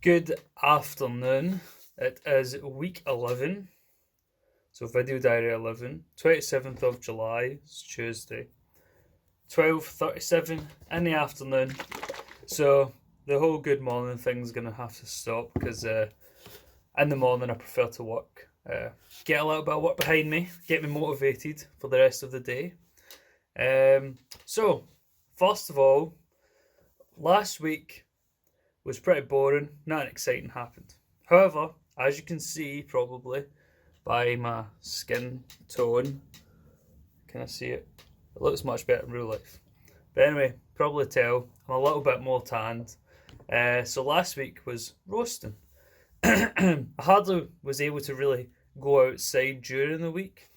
Good afternoon. It is week 11. So video diary 11. 27th of July. It's Tuesday. 12:37 in the afternoon. So the whole good morning thing's going to have to stop because in the morning I prefer to work. Get a little bit of work behind me. Get me motivated for the rest of the day. So, first of all, last week was pretty boring. Nothing exciting happened. However, as you can see probably by my skin tone, can I see it? It looks much better in real life. But anyway, probably tell I'm a little bit more tanned. So last week was roasting. I hardly was able to really go outside during the week,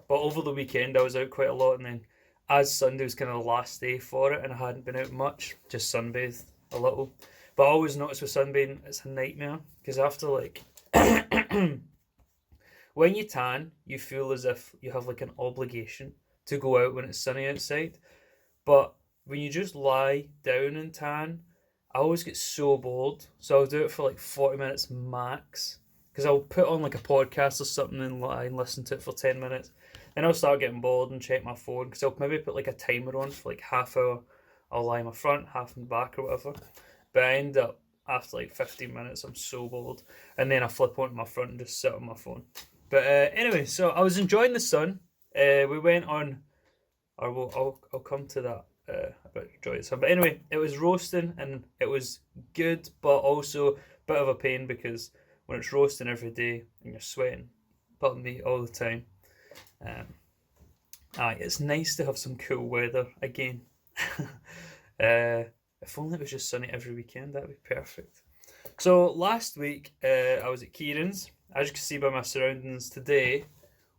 but over the weekend I was out quite a lot, and then as Sunday was kind of the last day for it and I hadn't been out much, just sunbathed a little. But I always notice with sunbathing, it's a nightmare because after when you tan, you feel as if you have like an obligation to go out when it's sunny outside. But when you just lie down and tan, I always get so bored. So I'll do it for like 40 minutes max because I'll put on like a podcast or something and lie and listen to it for 10 minutes. Then I'll start getting bored and check my phone because I'll maybe put like a timer on for like half hour. I'll lie in my front, half in the back or whatever. But I end up, after like 15 minutes, I'm so bored. And then I flip onto my front and just sit on my phone. But anyway, so I was enjoying the sun. We went on, or I'll come to that about enjoying the sun. But anyway, it was roasting and it was good, but also a bit of a pain because when it's roasting every day and you're sweating, pardon me, all the time, it's nice to have some cool weather again. If only it was just sunny every weekend, that'd be perfect. So last week, I was at Kieran's. As you can see by my surroundings today,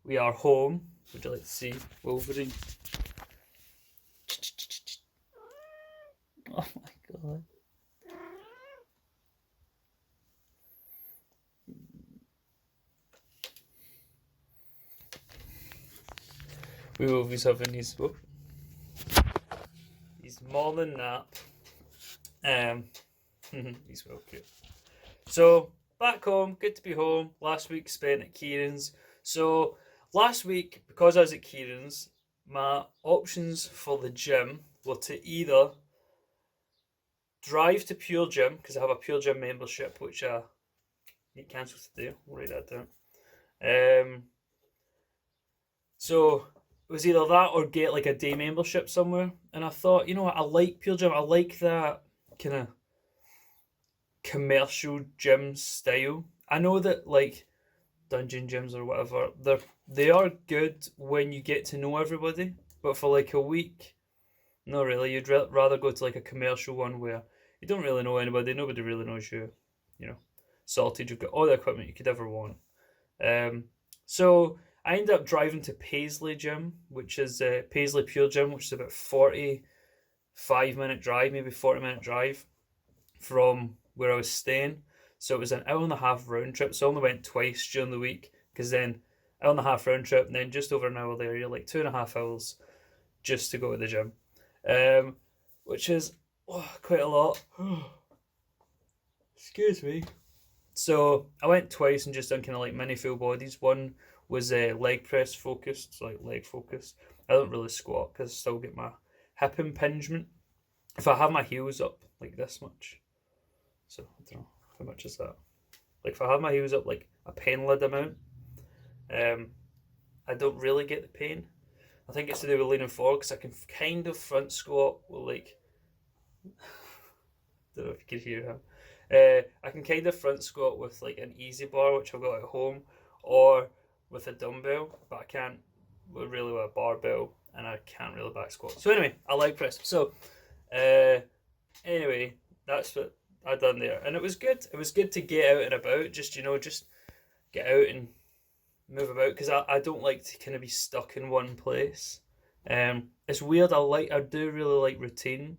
we are home. Would you like to see Wolverine? Oh my god. We Wolvy's having his morning nap. He's well cute. So back home, good to be home. Last week spent at Kieran's. So last week, because I was at Kieran's, my options for the gym were to either drive to Pure Gym, because I have a Pure Gym membership, which I need to cancel today. I'll write that down. So it was either that or get like a day membership somewhere. And I thought, you know what, I like Pure Gym. I like that kind of commercial gym style. I know that like dungeon gyms or whatever, they are good when you get to know everybody, but for like a week, not really. You'd rather go to like a commercial one where you don't really know anybody, nobody really knows you. You know, sorted. You've got all the equipment you could ever want. So I ended up driving to Paisley Gym, which is Paisley Pure Gym, which is about 45-minute drive, maybe 40-minute drive from where I was staying. So it was an hour and a half round trip. So I only went twice during the week because then hour and a half round trip and then just over an hour there. You're like 2.5 hours just to go to the gym, which is quite a lot. Excuse me. So I went twice and just done kind of like mini full bodies. One was leg press focused, so like leg focused. I don't really squat because I still get my hip impingement. If I have my heels up like this much, so I don't know how much is that. Like if I have my heels up like a pen lid amount, I don't really get the pain. I think it's to do with leaning forward because I can kind of front squat with like. Don't know if you can hear him. I can kind of front squat with like an easy bar, which I've got at home, or with a dumbbell, but I can't really with a barbell, and I can't really back squat. So anyway, I leg press. So anyway, that's what I done there, and it was good. It was good to get out and about, just get out and move about because I don't like to kind of be stuck in one place. It's weird. I do really like routine,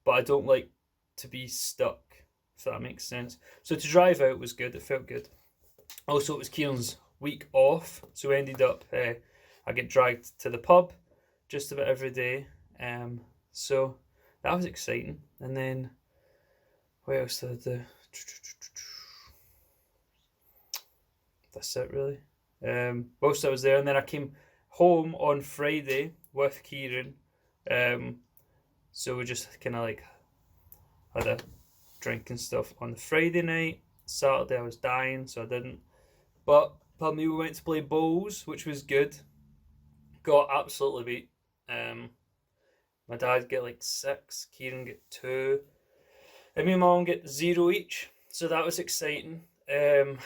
but I don't like to be stuck, if that makes sense. So to drive out was good. It felt good. Also, it was Kieran's week off, so we ended up I get dragged to the pub just about every day. So that was exciting. And then what else did I do? that's it really. Whilst I was there, and then I came home on Friday with Kieran. So we just kind of like had a drink and stuff on the Friday night. Saturday I was dying, so I didn't. But apparently we went to play bowls, which was good. Got absolutely beat. My dad get like 6, Kieran get 2, and my mum get 0 each. So that was exciting. But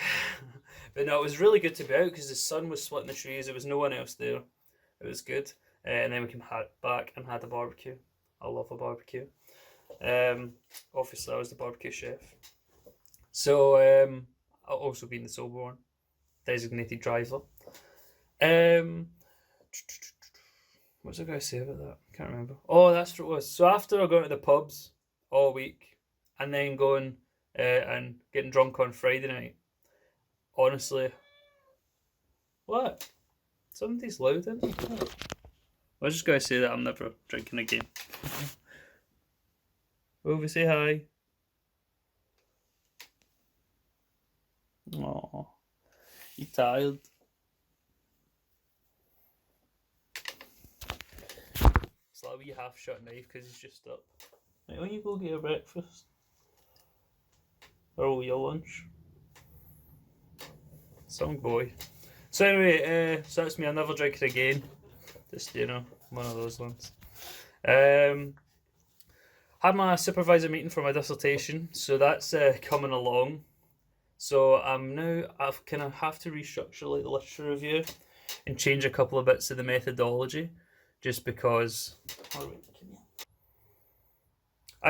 no, it was really good to be out because the sun was splitting the trees. There was no one else there. It was good. And then we came back and had a barbecue. I love a barbecue. Obviously, I was the barbecue chef. So I'll also be in the sober one, designated driver. What was I going to say about that? I can't remember. Oh, that's what it was. So after I got to the pubs all week and then going and getting drunk on Friday night, honestly, what? Somebody's loud in. I was just going to say that I'm never drinking again. Wolvy, say hi. Oh, you tired? It's like a wee half shut knife because he's just up. Right, when you go get your breakfast or your lunch, some boy. So anyway, so that's me. I'll never drink it again. Just one of those ones. Had my supervisor meeting for my dissertation, so that's coming along. So I've kind of have to restructure like the literature review and change a couple of bits of the methodology, just because.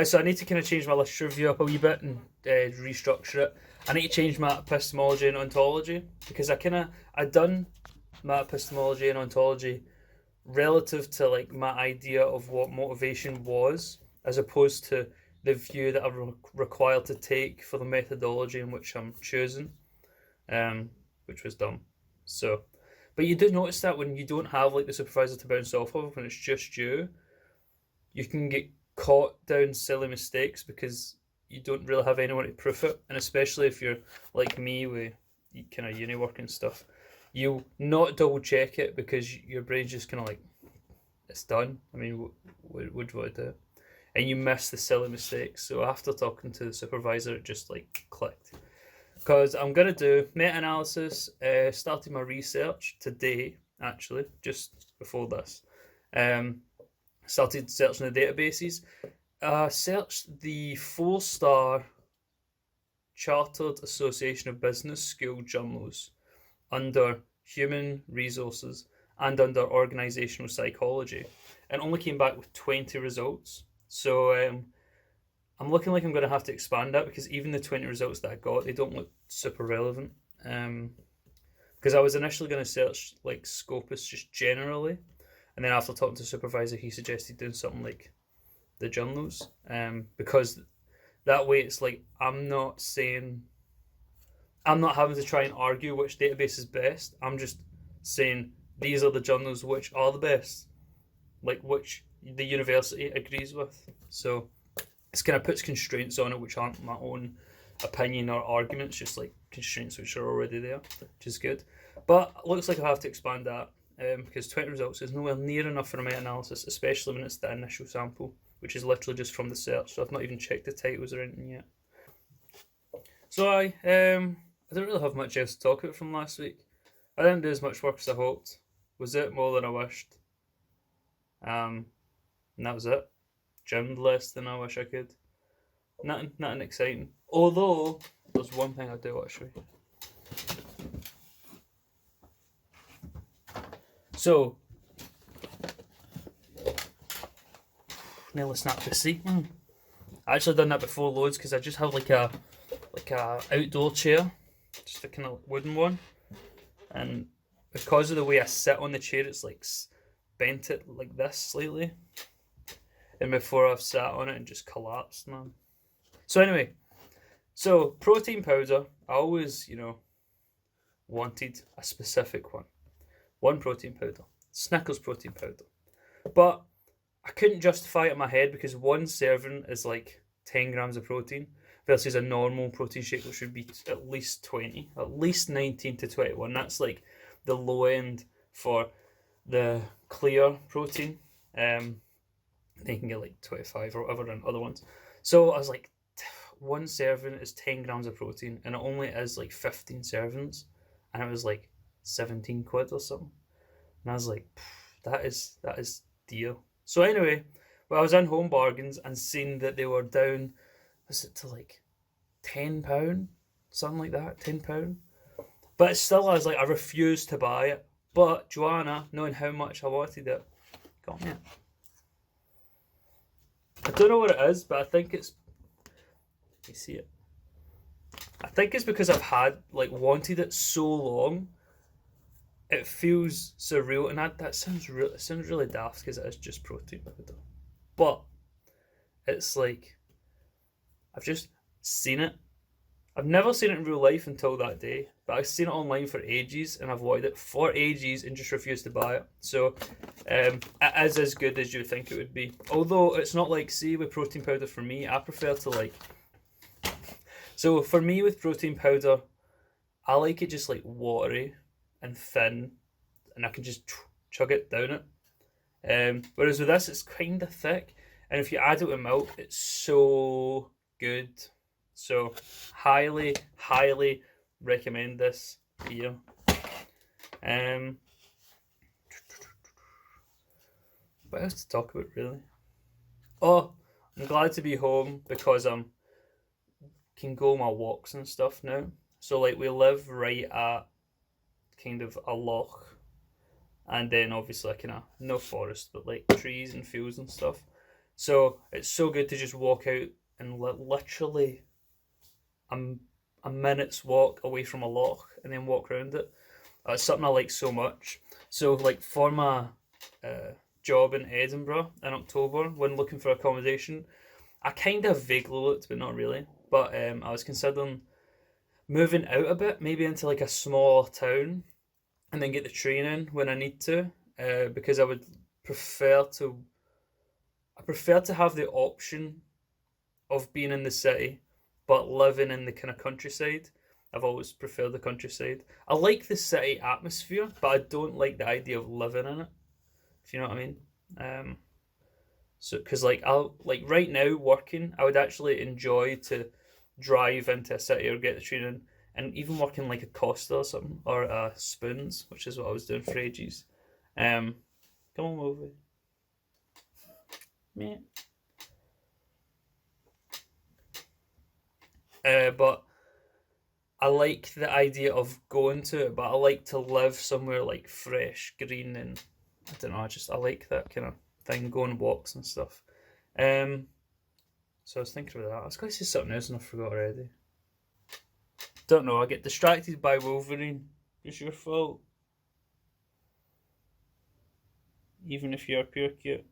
So I need to kind of change my literature review up a wee bit and restructure it. I need to change my epistemology and ontology because I done my epistemology and ontology relative to like my idea of what motivation was, as opposed to the view that I'm required to take for the methodology in which I'm choosing, which was dumb. So, but you do notice that when you don't have like the supervisor to bounce off of, when it's just you can get caught down silly mistakes because you don't really have anyone to proof it, and especially if you're like me with kind of uni work and stuff, you not double check it because your brain's just kind of like, it's done. I mean, what do you want to do? And you miss the silly mistakes. So after talking to the supervisor, it just like clicked. Because I'm going to do meta-analysis, starting my research today, actually, just before this. Started searching the databases. Searched the 4-star Chartered Association of Business School journals under Human Resources and under Organizational Psychology, and only came back with 20 results. So I'm looking like I'm going to have to expand that because even the 20 results that I got, they don't look super relevant. Because I was initially going to search like Scopus just generally, and then after talking to the supervisor, he suggested doing something like the journals, because that way it's like I'm not having to try and argue which database is best. I'm just saying these are the journals which are the best, like which the university agrees with. So it's kind of puts constraints on it which aren't my own opinion or arguments, just like constraints which are already there, which is good. But it looks like I have to expand that because 20 results is nowhere near enough for a meta-analysis, especially when it's the initial sample, which is literally just from the search. So I've not even checked the titles or anything yet. So I don't really have much else to talk about from last week. I didn't do as much work as I hoped. Was it more than I wished? And that was it. Gymmed less than I wish I could. Nothing exciting. Although there's one thing I do want to show you. So nearly snapped the seat. I actually done that before loads because I just have like a outdoor chair, just a kind of wooden one, and because of the way I sit on the chair, it's like bent it like this slightly. And before I've sat on it and just collapsed, man. So anyway, so protein powder, I always, wanted a specific one. One protein powder, Snickers protein powder. But I couldn't justify it in my head because one serving is like 10 grams of protein versus a normal protein shake, which would be at least 20, at least 19 to 21. That's like the low end for the clear protein. They can get like 25 or whatever in other ones. So I was like, one serving is 10 grams of protein, and it only is like 15 servings, and it was like 17 quid or something. And I was like, that is dear. So anyway, well, I was in Home Bargains and seen that they were down, was it to like £10, something like that, £10. But still, I was like, I refused to buy it. But Joanna, knowing how much I wanted it, got me it. I don't know what it is, but I think it's. You see it? I think it's because I've wanted it so long. It feels surreal, and that sounds really daft because it is just protein powder. But it's like I've just seen it. I've never seen it in real life until that day, but I've seen it online for ages, and I've wanted it for ages and just refused to buy it. So it is as good as you think it would be. Although it's not like, see, with protein powder for me, I prefer to like. So for me with protein powder, I like it just like watery and thin, and I can just chug it down it. Whereas with this, it's kind of thick, and if you add it with milk, it's so good. So highly recommend this here. What else to talk about really? Oh, I'm glad to be home because can go on my walks and stuff now. So like we live right at kind of a loch, and then obviously kind of no forest, but like trees and fields and stuff. So it's so good to just walk out and literally a minute's walk away from a loch and then walk around it. It's something I like so much. So like for my job in Edinburgh in October, when looking for accommodation, I kind of vaguely looked, but not really. But I was considering moving out a bit, maybe into like a small town, and then get the train in when I need to, because I would prefer to. I prefer to have the option of being in the city, but living in the kind of countryside. I've always preferred the countryside. I like the city atmosphere, but I don't like the idea of living in it. If you know what I mean. So, because like I'll like right now working, I would actually enjoy to drive into a city or get the train in, and even working like a Costa or something, or Spoons, which is what I was doing for ages. Come on, Wolvy. Mate. But I like the idea of going to it, but I like to live somewhere like fresh, green, and I don't know. I like that kind of thing, going walks and stuff. So I was thinking about that. I was going to say something else and I forgot already. Don't know. I get distracted by Wolverine. It's your fault. Even if you're pure cute.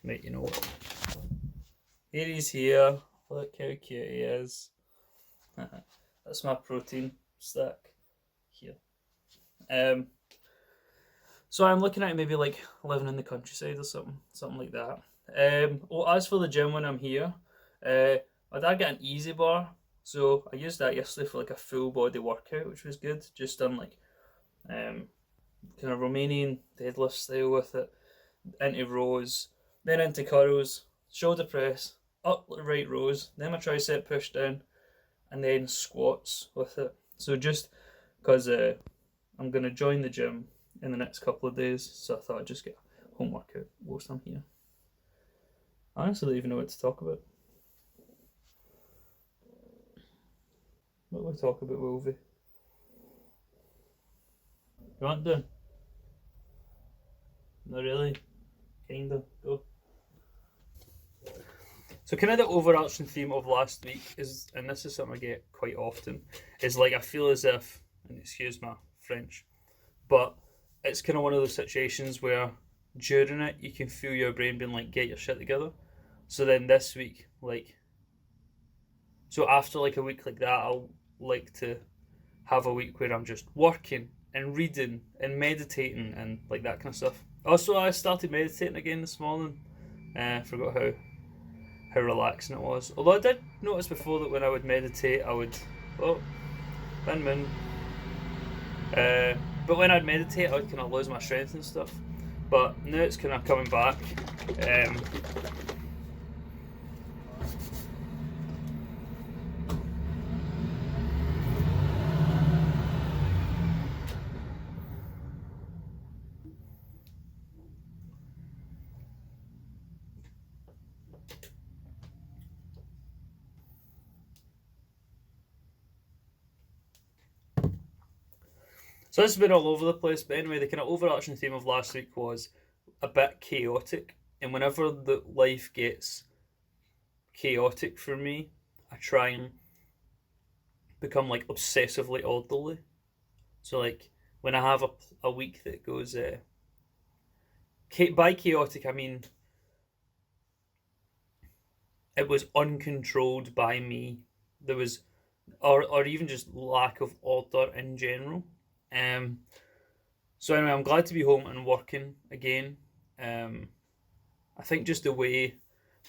Mate, you know what? Here he's here. Look how cute he is. That's my protein stack here. So I'm looking at maybe like living in the countryside or something like that. Well, as for the gym when I'm here, my dad got an easy bar, so I used that yesterday for like a full body workout, which was good. Just done like kind of Romanian deadlift style with it, into rows, then into curls, shoulder press, upright rows, then my tricep push down, and then squats with it. So just because I'm going to join the gym in the next couple of days, so I thought I'd just get a home workout whilst I'm here. I honestly don't even know what to talk about. What do I talk about, Wolvy? You want to? Not really. Kinda. Go. So kind of the overarching theme of last week is, and this is something I get quite often, is like I feel as if, and excuse my French, but it's kind of one of those situations where during it you can feel your brain being like, get your shit together. So then this week, like, so after like a week like that, I'll like to have a week where I'm just working and reading and meditating and like that kind of stuff. Also, I started meditating again this morning. Forgot how. how relaxing it was. Although I did notice before that when I would meditate, I would, oh, min. But when I'd meditate, I would kind of lose my strength and stuff. But now it's kind of coming back. So this has been all over the place, but anyway, the kind of overarching theme of last week was a bit chaotic. And whenever the life gets chaotic for me, I try and become like obsessively orderly. So like when I have a week that goes by chaotic, I mean it was uncontrolled by me. There was, or even just lack of order in general. So anyway, I'm glad to be home and working again. I think just the way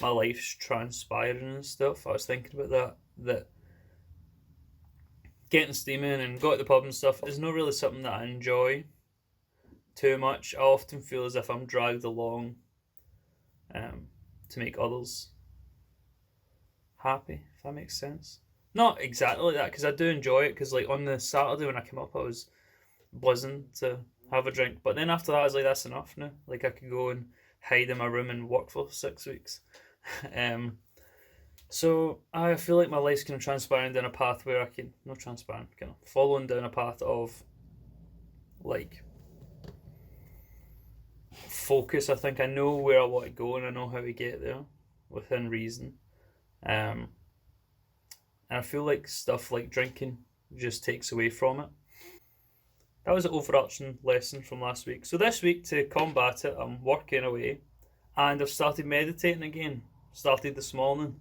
my life's transpiring and stuff, I was thinking about that getting steaming and go to the pub and stuff is not really something that I enjoy too much. I often feel as if I'm dragged along to make others happy, if that makes sense. Not exactly like that, because I do enjoy it, because like on the Saturday when I came up, I was buzzing to have a drink, but then after that I was like, that's enough now. Like I could go and hide in my room and work for 6 weeks. So I feel like my life's kind of transpiring down a path where I can, not transparent, kind of following down a path of like focus. I think I know where I want to go and I know how to get there within reason. And I feel like stuff like drinking just takes away from it. That was an overarching lesson from last week. So this week, to combat it, I'm working away and I've started meditating again. Started this morning.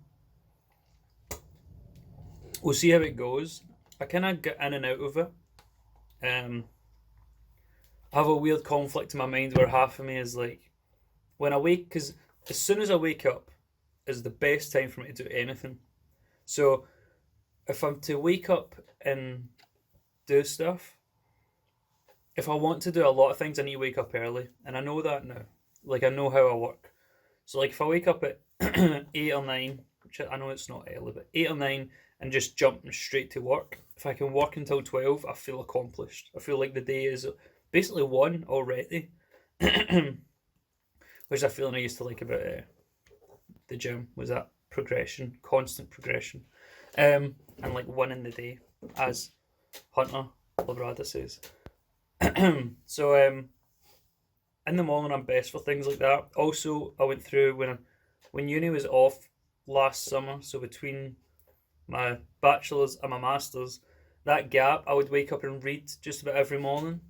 We'll see how it goes. I kind of get in and out of it. I have a weird conflict in my mind where half of me is like, when I wake, because as soon as I wake up is the best time for me to do anything. So if I'm to wake up and do stuff, if I want to do a lot of things, I need to wake up early. And I know that now. Like, I know how I work. So, like, if I wake up at 8 or 9, which I know it's not early, but 8 or 9, and just jump straight to work, if I can work until 12, I feel accomplished. I feel like the day is basically won already. Which is a feeling I used to like about the gym, was that progression, constant progression. And, like, winning the day, as Hunter Labrada says. So in the morning I'm best for things like that. Also, I went through when uni was off last summer, so between my bachelor's and my master's, that gap, I would wake up and read just about every morning.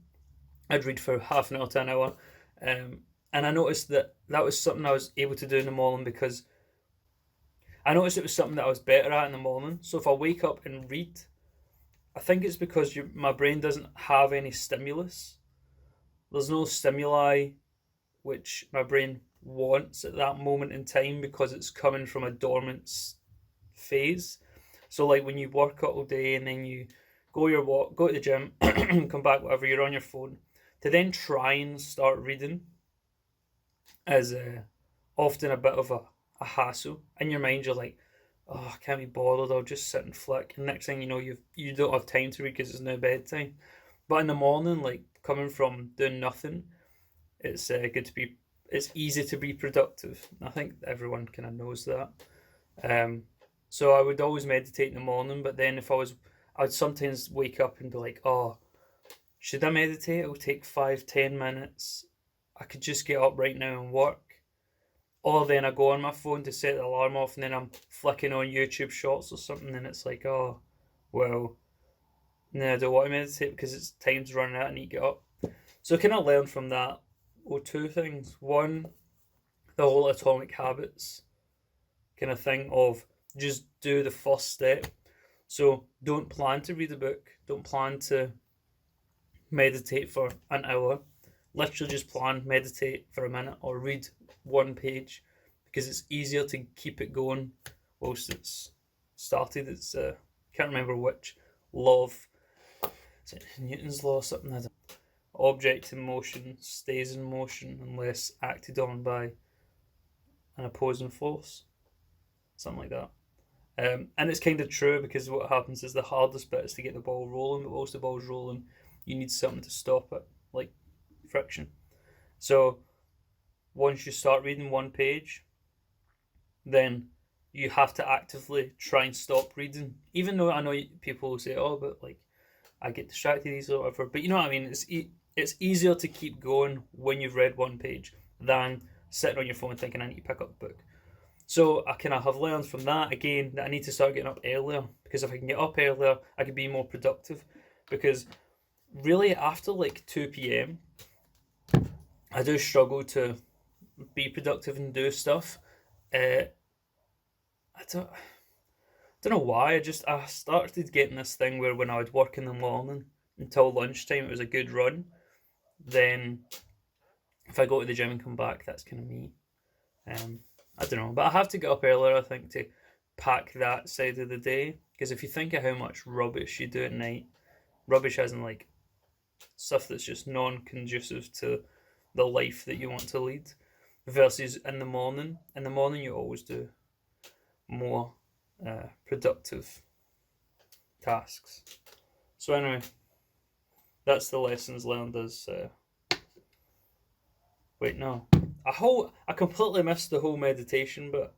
I'd read for half an hour to an hour, and I noticed that was something I was able to do in the morning, because I noticed it was something that I was better at in the morning. So if I wake up and read, I think it's because my brain doesn't have any stimulus. There's no stimuli which my brain wants at that moment in time, because it's coming from a dormant phase. So like when you work out all day and then you go your walk, go to the gym, come back, whatever, you're on your phone, to then try and start reading is often a bit of a hassle. In your mind, you're like, oh, I can't be bothered, I'll just sit and flick. And next thing you know, you don't have time to read because it's now bedtime. But in the morning, like coming from doing nothing, it's good to be. It's easy to be productive. I think everyone kind of knows that. So I would always meditate in the morning, but then I'd sometimes wake up and be like, oh, should I meditate? It'll take 5-10 minutes. I could just get up right now and work. Or then I go on my phone to set the alarm off, and then I'm flicking on YouTube shorts or something, and it's like, oh, well, no, I don't want to meditate because time's running out, I need to get up. So I kind of learned from that, two things. One, the whole atomic habits kind of thing of just do the first step. So don't plan to read a book, don't plan to meditate for an hour. Literally just plan, meditate for a minute, or read one page, because it's easier to keep it going whilst it's started. It's can't remember which law of, is it Newton's law or something? I don't know. Object in motion stays in motion unless acted on by an opposing force, something like that. And it's kind of true, because what happens is the hardest bit is to get the ball rolling, but whilst the ball's rolling, you need something to stop it, like friction. So once you start reading one page, then you have to actively try and stop reading. Even though I know people will say, "Oh, but like I get distracted easily or whatever," but you know what I mean. It's easier to keep going when you've read one page than sitting on your phone thinking I need to pick up a book. So I kind of have learned from that again that I need to start getting up earlier, because if I can get up earlier, I can be more productive. Because really, after like 2 p.m, I do struggle to be productive and do stuff. I don't know why. I started getting this thing where when I would work in the morning until lunchtime, it was a good run. Then if I go to the gym and come back, that's kind of me. I don't know, but I have to get up earlier, I think, to pack that side of the day. Because if you think of how much rubbish you do at night, rubbish as in like stuff that's just non-conducive to the life that you want to lead, versus in the morning. In the morning, you always do more productive tasks. So anyway, that's the lessons learned as. Wait, no. I completely missed the whole meditation bit.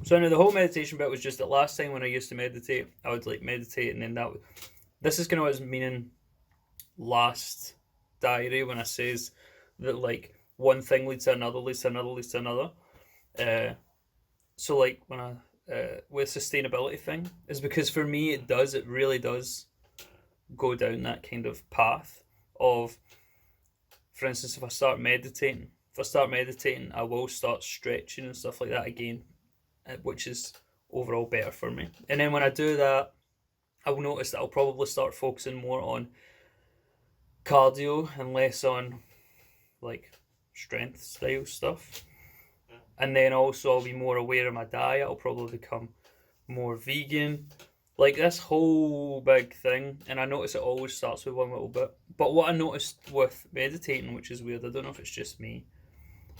So anyway, the whole meditation bit was just that last time when I used to meditate, I would like meditate, and then this is kind of what I was meaning last diary when I says that like one thing leads to another, leads to another, leads to another. So like when I with sustainability thing, is because for me it really does go down that kind of path of, for instance, if I start meditating, I will start stretching and stuff like that again, which is overall better for me. And then when I do that, I will notice that I'll probably start focusing more on cardio and less on like strength style stuff. And then also I'll be more aware of my diet. I'll probably become more vegan. Like this whole big thing. And I notice it always starts with one little bit. But what I noticed with meditating, which is weird, I don't know if it's just me,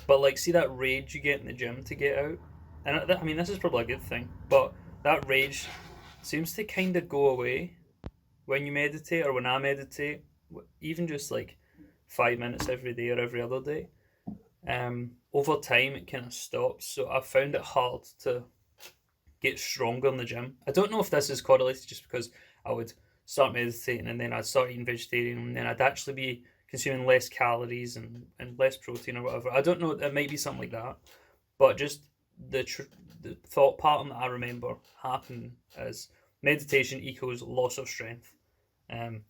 but like, see that rage you get in the gym to get out? And I mean, this is probably a good thing, but that rage seems to kind of go away when you meditate, or when I meditate, even just like 5 minutes every day or every other day. Over time it kind of stops, so I've found it hard to get stronger in the gym. I don't know if this is correlated just because I would start meditating and then I'd start eating vegetarian, and then I'd actually be consuming less calories and less protein or whatever. I don't know, it might be something like that, but just the thought pattern that I remember happening is meditation equals loss of strength, and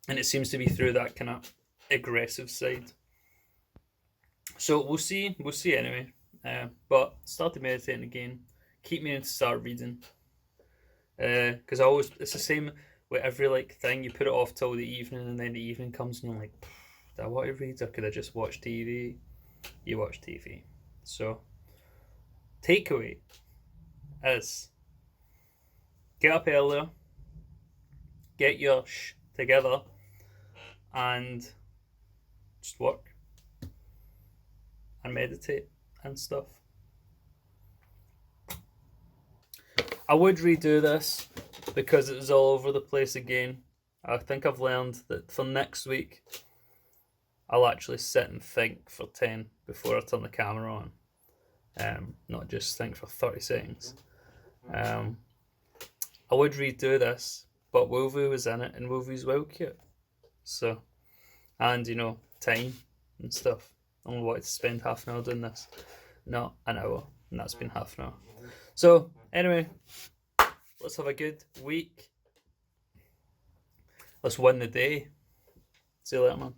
it seems to be through that kind of aggressive side. So we'll see anyway. But started meditating again. Keep meaning to start reading. Because it's the same with every like thing. You put it off till the evening, and then the evening comes, and you're like, "Do I want to read, or could I just watch TV?" You watch TV. So takeaway is get up earlier, get your together, and just work and meditate and stuff. I would redo this because it was all over the place again. I think I've learned that for next week, I'll actually sit and think for 10 before I turn the camera on. Not just think for 30 seconds. I would redo this, but Wolvy was in it, and Wolvy's well cute. So, and you know, time and stuff. I only wanted to spend half an hour doing this, not an hour, and that's been half an hour. So, anyway, let's have a good week. Let's win the day. See you later, man.